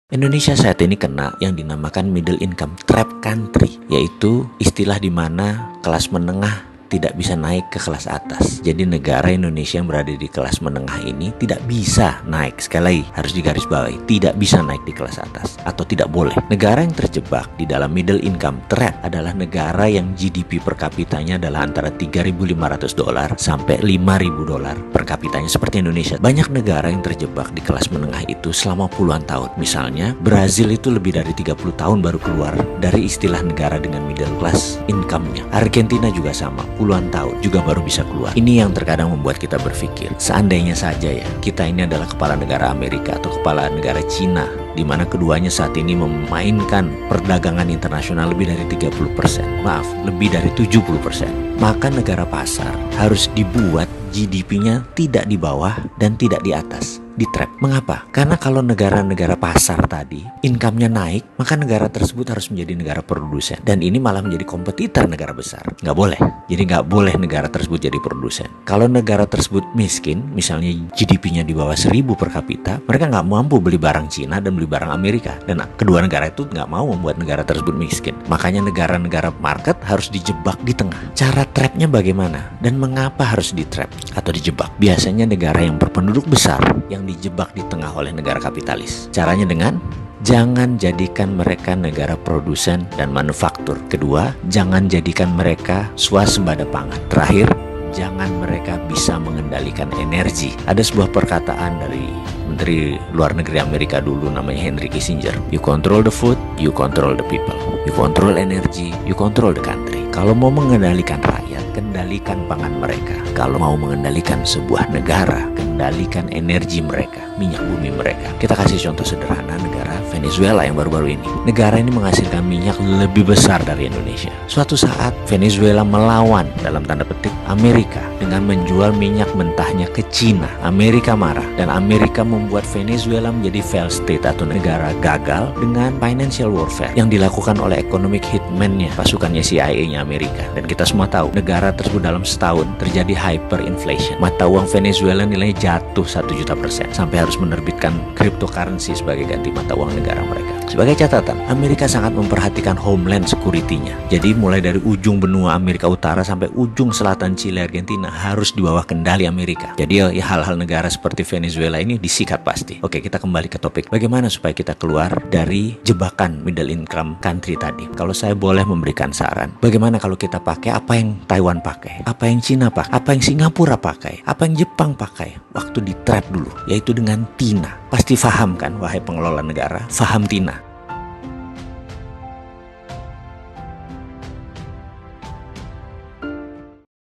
Indonesia saat ini kena yang dinamakan middle income trap country, yaitu istilah di mana kelas menengah tidak bisa naik ke kelas atas. Jadi negara Indonesia yang berada di kelas menengah ini tidak bisa naik. Sekali lagi harus digarisbawahi, tidak bisa naik di kelas atas atau tidak boleh. Negara yang terjebak di dalam middle income trap adalah negara yang GDP per kapitanya adalah antara $3.500 sampai $5.000 per kapitanya seperti Indonesia. Banyak negara yang terjebak di kelas menengah itu selama puluhan tahun. Misalnya Brazil itu lebih dari 30 tahun baru keluar dari istilah negara dengan middle class income-nya. Argentina juga sama, puluhan tahun juga baru bisa keluar. Ini yang terkadang membuat kita berpikir, seandainya saja ya kita ini adalah kepala negara Amerika atau kepala negara Cina, di mana keduanya saat ini memainkan perdagangan internasional lebih dari 30%, lebih dari 70%. Maka negara pasar harus dibuat GDP-nya tidak di bawah dan tidak di atas, di trap. Mengapa? Karena kalau negara-negara pasar tadi income-nya naik, maka negara tersebut harus menjadi negara produsen. Dan ini malah menjadi kompetitor negara besar. Nggak boleh. Jadi nggak boleh negara tersebut jadi produsen. Kalau negara tersebut miskin, misalnya GDP-nya di bawah 1.000 per kapita, mereka nggak mampu beli barang Cina dan beli barang Amerika. Dan kedua negara itu nggak mau membuat negara tersebut miskin. Makanya negara-negara market harus dijebak di tengah. Cara trapnya bagaimana? Dan mengapa harus di trap atau dijebak? Biasanya negara yang berpenduduk besar yang dijebak di tengah oleh negara kapitalis. Caranya dengan jangan jadikan mereka negara produsen dan manufaktur. Kedua, jangan jadikan mereka swasembada pangan. Terakhir, jangan mereka bisa mengendalikan energi. Ada sebuah perkataan dari Menteri Luar Negeri Amerika dulu namanya Henry Kissinger. You control the food, you control the people. You control energy, you control the country. Kalau mau mengendalikan rakyat, kendalikan pangan mereka. Kalau mau mengendalikan sebuah negara, kendalikan energi mereka, minyak bumi mereka. Kita kasih contoh sederhana negara Venezuela yang baru-baru ini. Negara ini menghasilkan minyak lebih besar dari Indonesia. Suatu saat Venezuela melawan dalam tanda petik Amerika dengan menjual minyak mentahnya ke Cina. Amerika marah dan Amerika membuat Venezuela menjadi failed state atau negara gagal dengan financial warfare yang dilakukan oleh economic hitman-nya, pasukannya CIA-nya Amerika. Dan kita semua tahu negara tersebut dalam setahun terjadi hyperinflation. Mata uang Venezuela nilainya jatuh 1.000.000% sampai harus menerbitkan cryptocurrency sebagai ganti mata uang negara mereka. Sebagai catatan, Amerika sangat memperhatikan homeland security-nya. Jadi mulai dari ujung benua Amerika Utara sampai ujung selatan Chile, Argentina harus di bawah kendali Amerika. Jadi ya hal-hal negara seperti Venezuela ini disikat pasti. Oke, kita kembali ke topik. Bagaimana supaya kita keluar dari jebakan middle income country tadi? Kalau saya boleh memberikan saran, bagaimana kalau kita pakai apa yang Taiwan pakai, apa yang Cina pakai, apa yang Singapura pakai, apa yang Jepang pakai waktu di trap dulu, yaitu dengan TINA. Pasti paham kan, wahai pengelola negara, paham TINA.